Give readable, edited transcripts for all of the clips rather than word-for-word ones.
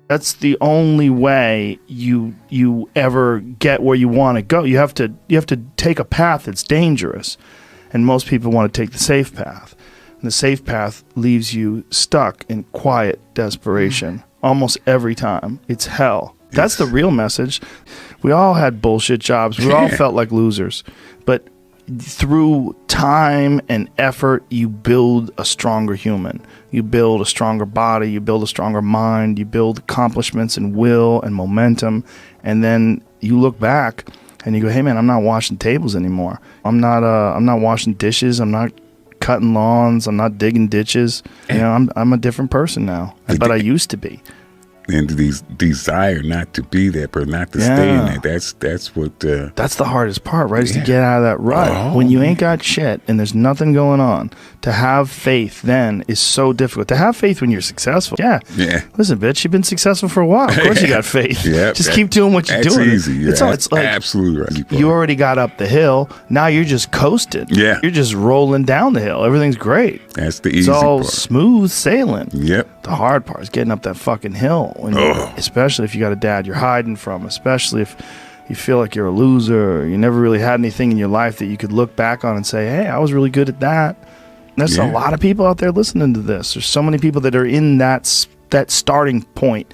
That's the only way you ever get where you want to go. You have to take a path that's dangerous, and most people want to take the safe path. And the safe path leaves you stuck in quiet desperation almost every time. It's hell. Yes. That's the real message. We all had bullshit jobs. We all felt like losers, but through time and effort, you build a stronger human. You build a stronger body. You build a stronger mind. You build accomplishments and will and momentum. And then you look back and you go, hey man, I'm not washing tables anymore. I'm not washing dishes. I'm not cutting lawns. I'm not digging ditches. You know, I'm a different person now, but I used to be. And these desire not to be that, but not to stay in that. That's what. That's the hardest part, right? Is to get out of that rut. When you ain't got shit and there's nothing going on, to have faith then is so difficult. To have faith when you're successful, yeah. Listen, bitch, you've been successful for a while. Of course you got faith. Just keep doing what you're doing. That's easy. It's like absolutely right. You already got up the hill. Now you're just coasting. Yeah, you're just rolling down the hill. Everything's great. That's the easy part. It's all smooth sailing. Yep. The hard part is getting up that fucking hill. Especially if you got a dad you're hiding from, especially if you feel like you're a loser, or you never really had anything in your life that you could look back on and say, hey, I was really good at that. And there's a lot of people out there listening to this. There's so many people that are in that starting point.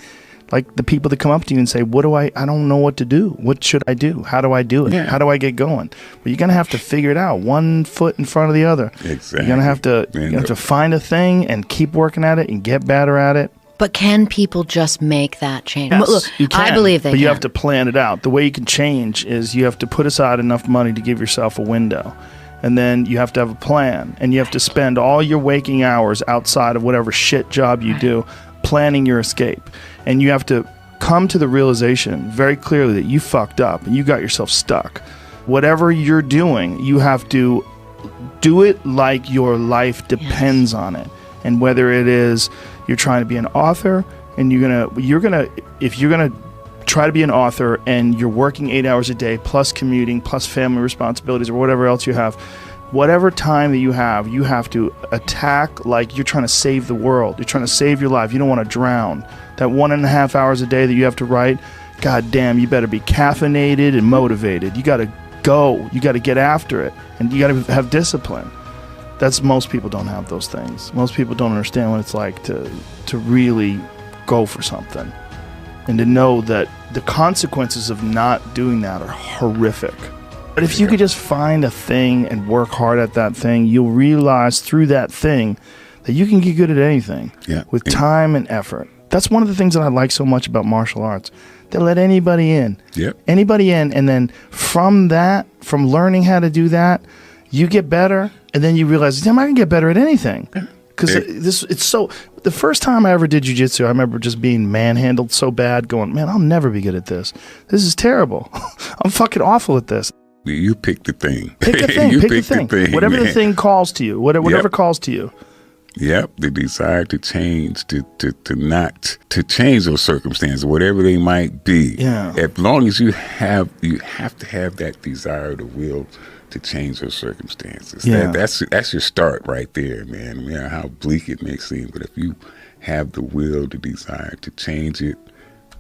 Like the people that come up to you and say, I don't know what to do. What should I do? How do I do it? How do I get going? But you're going to have to figure it out, one foot in front of the other. Exactly. You're going to have to find a thing and keep working at it and get better at it. But can people just make that change? Yes, Look, you can, I believe they but can. you have to plan it out. The way you can change is you have to put aside enough money to give yourself a window. And then you have to have a plan. And you have to spend all your waking hours outside of whatever shit job you do planning your escape. And you have to come to the realization very clearly that you fucked up and you got yourself stuck. Whatever you're doing, you have to do it like your life depends on it. And whether it is you're trying to be an author and if you're gonna try to be an author and you're working 8 hours a day plus commuting plus family responsibilities or whatever else you have, whatever time that you have to attack like you're trying to save the world. You're trying to save your life. You don't want to drown. That 1.5 hours a day that you have to write, god damn, you better be caffeinated and motivated. You got to go. You got to get after it. And you got to have discipline. Most people don't have those things. Most people don't understand what it's like to really go for something. And to know that the consequences of not doing that are horrific. But if you could just find a thing and work hard at that thing, you'll realize through that thing that you can get good at anything with time and effort. That's one of the things that I like so much about martial arts. They let anybody in. Anybody in. And then from learning how to do that, you get better. And then you realize, damn, I can get better at anything. Because the first time I ever did jiu-jitsu, I remember just being manhandled so bad, going, man, I'll never be good at this. This is terrible. I'm fucking awful at this. You pick the thing. Pick a thing. Pick the thing. Whatever the thing calls to you. Whatever calls to you. Yep, the desire to change, to change those circumstances, whatever they might be. Yeah. As long as you have to have that desire, the will to change those circumstances. Yeah. That's your start right there, man. No matter how bleak it may seem, but if you have the will, the desire to change it,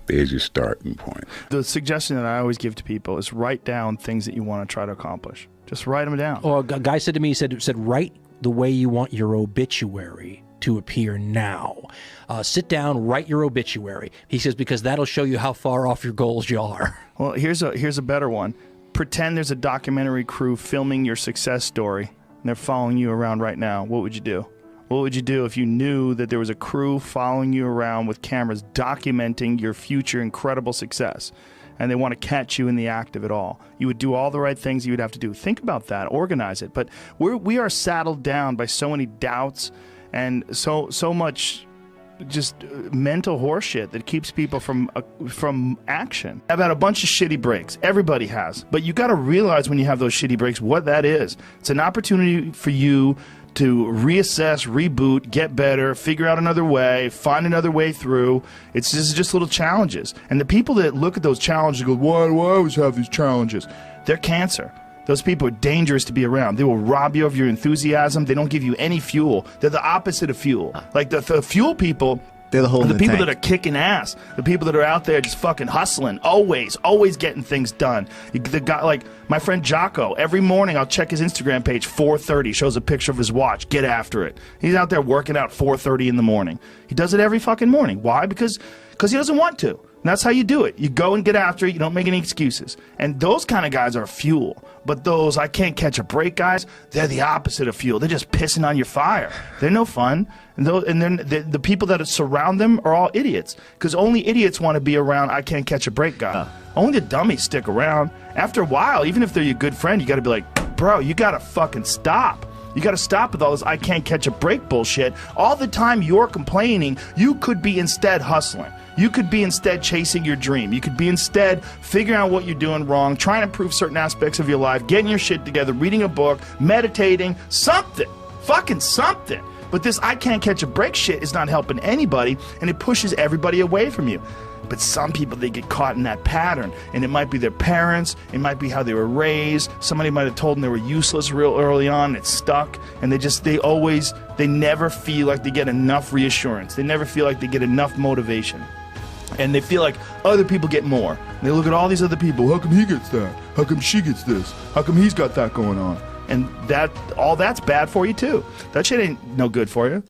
there's your starting point. The suggestion that I always give to people is write down things that you want to try to accomplish. Just write them down. Or a guy said to me, he said write the way you want your obituary to appear now. Sit down, write your obituary. He says, because that'll show you how far off your goals you are. Well, here's a better one. Pretend there's a documentary crew filming your success story, and they're following you around right now. What would you do? What would you do if you knew that there was a crew following you around with cameras documenting your future incredible success, and they want to catch you in the act of it all? You would do all the right things you would have to do. Think about that. Organize it. But we are saddled down by so many doubts and so much just mental horseshit that keeps people from action. I've had a bunch of shitty breaks. Everybody has. But you got to realize when you have those shitty breaks what that is. It's an opportunity for you to reassess, reboot, get better, figure out another way, find another way through. It's just little challenges. And the people that look at those challenges and go, why do I always have these challenges? They're cancer. Those people are dangerous to be around. They will rob you of your enthusiasm. They don't give you any fuel. They're the opposite of fuel. Like the fuel people, They're the hole in the the people tank. that are kicking ass, the people that are out there just fucking hustling, always getting things done. The guy, like my friend Jocko, every morning I'll check his Instagram page, 4:30, shows a picture of his watch. Get after it. He's out there working out 4:30 in the morning. He does it every fucking morning. Why? Because he doesn't want to. And that's how you do it. You go and get after it. You don't make any excuses. And those kind of guys are fuel. But those I can't catch a break guys, they're the opposite of fuel. They're just pissing on your fire. They're no fun. And then the people that surround them are all idiots. Because only idiots want to be around I can't catch a break guy. Only the dummies stick around. After a while, even if they're your good friend, you got to be like, bro, you got to fucking stop. You got to stop with all this I can't catch a break bullshit. All the time you're complaining, you could be instead hustling. You could be instead chasing your dream. You could be instead figuring out what you're doing wrong, trying to improve certain aspects of your life, getting your shit together, reading a book, meditating, something. Fucking something. But this I can't catch a break shit is not helping anybody, and it pushes everybody away from you. But some people, they get caught in that pattern, and it might be their parents, it might be how they were raised, somebody might have told them they were useless real early on, it's stuck, and they never feel like they get enough reassurance, they never feel like they get enough motivation, and they feel like other people get more. And they look at all these other people, how come he gets that? How come she gets this? How come he's got that going on? And all that's bad for you too. That shit ain't no good for you.